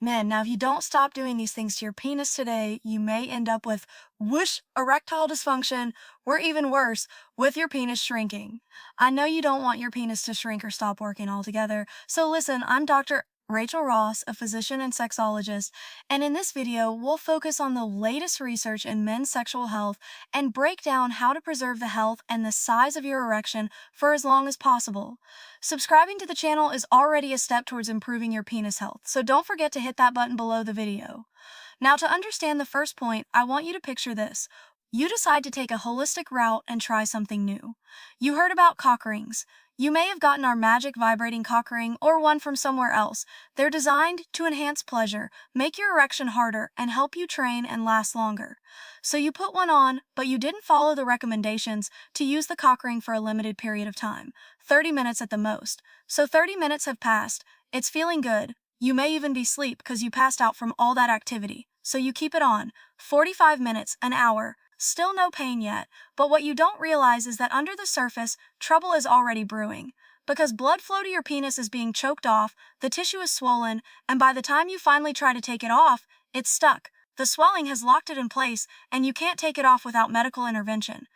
Men, now if you don't stop doing these things to your penis today, you may end up with whoosh, erectile dysfunction, or even worse, with your penis shrinking. I know you don't want your penis to shrink or stop working altogether, so listen, I'm Dr. Rachel Ross, a physician and sexologist, and in this video, we'll focus on the latest research in men's sexual health and break down how to preserve the health and the size of your erection for as long as possible. Subscribing to the channel is already a step towards improving your penis health, so don't forget to hit that button below the video. Now, to understand the first point, I want you to picture this. You decide to take a holistic route and try something new. You heard about cock rings. You may have gotten our magic vibrating cock ring or one from somewhere else. They're designed to enhance pleasure, make your erection harder, and help you train and last longer. So you put one on, but you didn't follow the recommendations to use the cock ring for a limited period of time, 30 minutes at the most. So 30 minutes have passed, it's feeling good. You may even be asleep because you passed out from all that activity. So you keep it on, 45 minutes, an hour. Still no pain yet, but what you don't realize is that under the surface, trouble is already brewing. Because blood flow to your penis is being choked off, the tissue is swollen, and by the time you finally try to take it off, it's stuck. The swelling has locked it in place, and you can't take it off without medical intervention.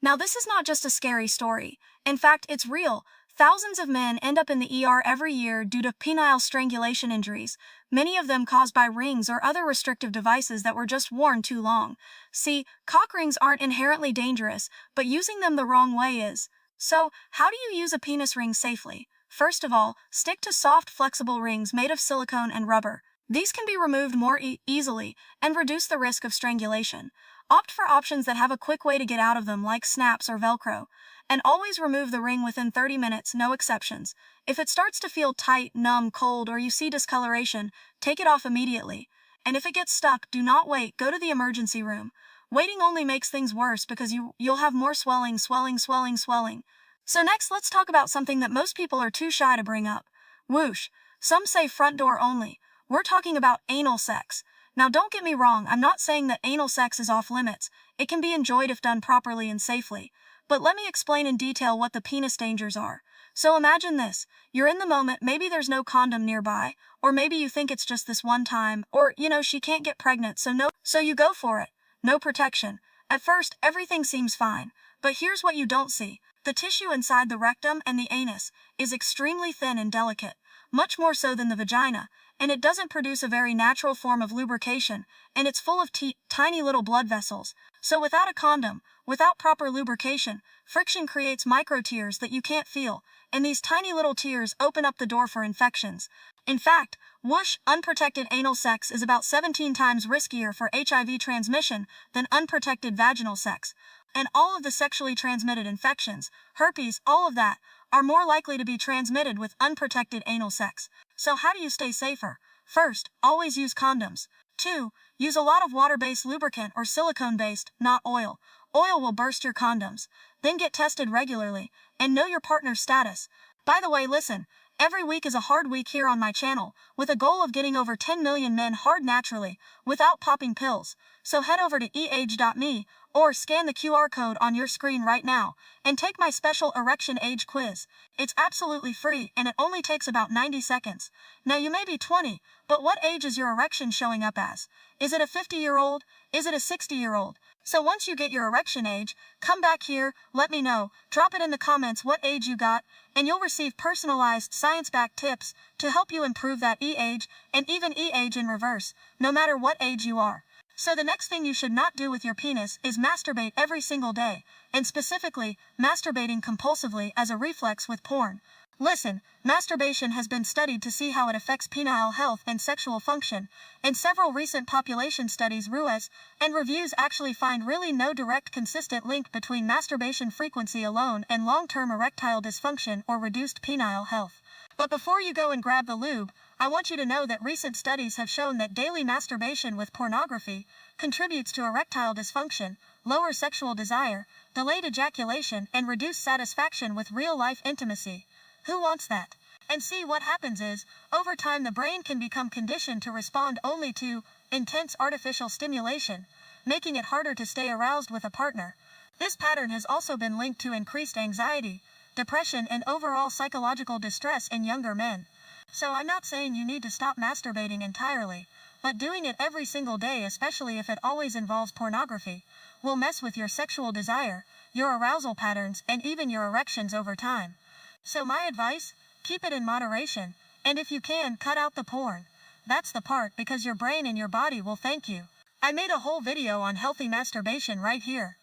Now, this is not just a scary story. In fact, it's real. Thousands of men end up in the ER every year due to penile strangulation injuries, many of them caused by rings or other restrictive devices that were just worn too long. See, cock rings aren't inherently dangerous, but using them the wrong way is. So, how do you use a penis ring safely? First of all, stick to soft, flexible rings made of silicone and rubber. These can be removed more easily and reduce the risk of strangulation. Opt for options that have a quick way to get out of them, like snaps or Velcro. And always remove the ring within 30 minutes, no exceptions. If it starts to feel tight, numb, cold, or you see discoloration, take it off immediately. And if it gets stuck, do not wait, go to the emergency room. Waiting only makes things worse because you'll have more swelling. So next, let's talk about something that most people are too shy to bring up. Whoosh. Some say front door only. We're talking about anal sex. Now don't get me wrong, I'm not saying that anal sex is off limits. It can be enjoyed if done properly and safely. But let me explain in detail what the penis dangers are. So imagine this, you're in the moment, maybe there's no condom nearby, or maybe you think it's just this one time, or she can't get pregnant, so you go for it. No protection. At first, everything seems fine, but here's what you don't see. The tissue inside the rectum and the anus is extremely thin and delicate, much more so than the vagina, and it doesn't produce a very natural form of lubrication, and it's full of tiny little blood vessels. So without a condom, without proper lubrication, friction creates micro tears that you can't feel, and these tiny little tears open up the door for infections. In fact, whoosh, unprotected anal sex is about 17 times riskier for HIV transmission than unprotected vaginal sex. And all of the sexually transmitted infections, herpes, all of that, are more likely to be transmitted with unprotected anal sex. So how do you stay safer? First, always use condoms. 2. Use a lot of water-based lubricant or silicone-based, not oil. Oil will burst your condoms. Then get tested regularly, and know your partner's status. By the way, listen, every week is a hard week here on my channel, with a goal of getting over 10 million men hard naturally, without popping pills. So head over to eage.me, or scan the QR code on your screen right now, and take my special erection age quiz. It's absolutely free, and it only takes about 90 seconds. Now you may be 20, but what age is your erection showing up as? Is it a 50-year-old? Is it a 60-year-old? So once you get your erection age, come back here, let me know, drop it in the comments what age you got, and you'll receive personalized science-backed tips to help you improve that E-age, and even E-age in reverse, no matter what age you are. So the next thing you should not do with your penis is masturbate every single day, and specifically, masturbating compulsively as a reflex with porn. Listen, masturbation has been studied to see how it affects penile health and sexual function, and several recent population studies RUES and reviews actually find really no direct consistent link between masturbation frequency alone and long-term erectile dysfunction or reduced penile health. But before you go and grab the lube, I want you to know that recent studies have shown that daily masturbation with pornography contributes to erectile dysfunction, lower sexual desire, delayed ejaculation, and reduced satisfaction with real-life intimacy. Who wants that? And see, what happens is, over time the brain can become conditioned to respond only to intense artificial stimulation, making it harder to stay aroused with a partner. This pattern has also been linked to increased anxiety, depression, and overall psychological distress in younger men. So I'm not saying you need to stop masturbating entirely, but doing it every single day, especially if it always involves pornography, will mess with your sexual desire, your arousal patterns, and even your erections over time. So my advice? Keep it in moderation, and if you can, cut out the porn. That's the part, because your brain and your body will thank you. I made a whole video on healthy masturbation right here.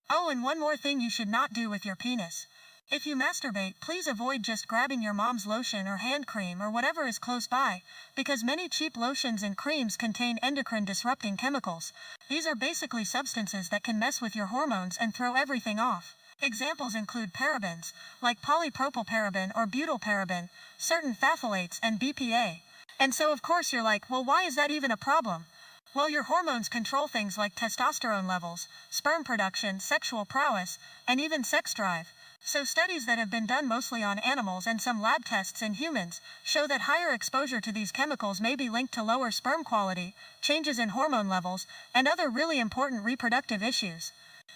Oh, and one more thing you should not do with your penis. If you masturbate, please avoid just grabbing your mom's lotion or hand cream or whatever is close by, because many cheap lotions and creams contain endocrine-disrupting chemicals. These are basically substances that can mess with your hormones and throw everything off. Examples include parabens, like polypropylparaben or butylparaben, certain phthalates, and BPA. And so of course you're like, well, why is that even a problem? Well, your hormones control things like testosterone levels, sperm production, sexual prowess, and even sex drive. So studies that have been done mostly on animals and some lab tests in humans show that higher exposure to these chemicals may be linked to lower sperm quality, changes in hormone levels, and other really important reproductive issues.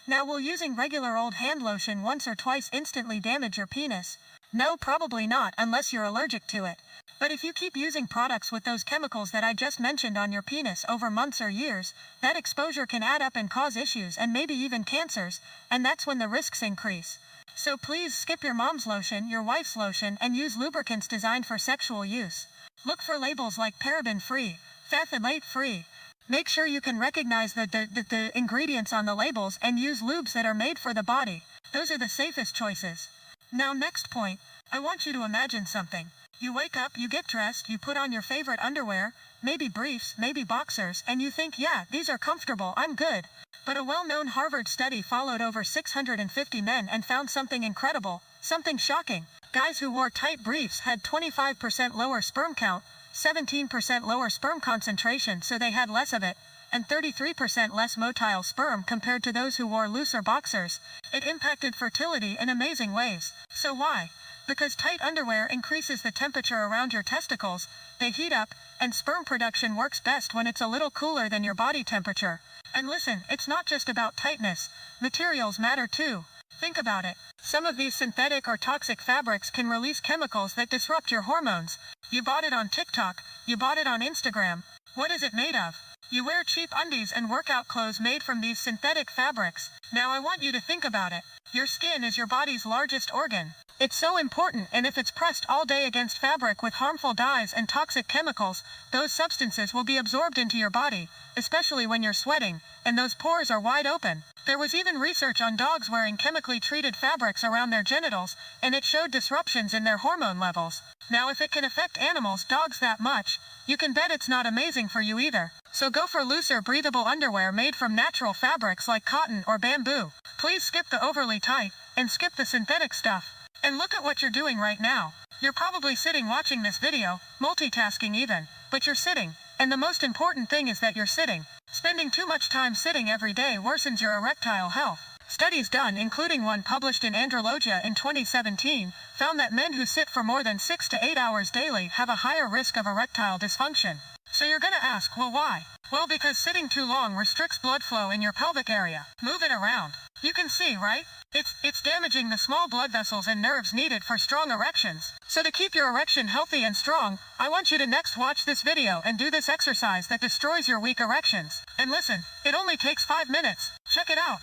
Now, will using regular old hand lotion once or twice instantly damage your penis? No, probably not, unless you're allergic to it. But if you keep using products with those chemicals that I just mentioned on your penis over months or years, that exposure can add up and cause issues and maybe even cancers, and that's when the risks increase. So please skip your mom's lotion, your wife's lotion, and use lubricants designed for sexual use. Look for labels like paraben-free, phthalate-free. Make sure you can recognize the ingredients on the labels and use lubes that are made for the body. Those are the safest choices. Now, next point, I want you to imagine something. You wake up, you get dressed, you put on your favorite underwear, maybe briefs, maybe boxers, and you think, yeah, these are comfortable, I'm good. But a well-known Harvard study followed over 650 men and found something incredible, something shocking. Guys who wore tight briefs had 25% lower sperm count, 17% lower sperm concentration, so they had less of it, and 33% less motile sperm compared to those who wore looser boxers. It impacted fertility in amazing ways. So why? Because tight underwear increases the temperature around your testicles, they heat up, and sperm production works best when it's a little cooler than your body temperature. And listen, it's not just about tightness. Materials matter too. Think about it. Some of these synthetic or toxic fabrics can release chemicals that disrupt your hormones. You bought it on TikTok. You bought it on Instagram. What is it made of? You wear cheap undies and workout clothes made from these synthetic fabrics. Now I want you to think about it. Your skin is your body's largest organ. It's so important, and if it's pressed all day against fabric with harmful dyes and toxic chemicals, those substances will be absorbed into your body, especially when you're sweating, and those pores are wide open. There was even research on dogs wearing chemically treated fabrics around their genitals, and it showed disruptions in their hormone levels. Now if it can affect animals, dogs that much, you can bet it's not amazing for you either. So go for looser, breathable underwear made from natural fabrics like cotton or bamboo. Please skip the overly tight, and skip the synthetic stuff. And look at what you're doing right now. You're probably sitting watching this video, multitasking even, but you're sitting, and the most important thing is that you're sitting. Spending too much time sitting every day worsens your erectile health. Studies done, including one published in Andrologia in 2017, found that men who sit for more than 6 to 8 hours daily have a higher risk of erectile dysfunction. So you're gonna ask, well, why? Well, because sitting too long restricts blood flow in your pelvic area. Move it around. You can see, right? It's damaging the small blood vessels and nerves needed for strong erections. So to keep your erection healthy and strong, I want you to next watch this video and do this exercise that destroys your weak erections. And listen, it only takes 5 minutes. Check it out.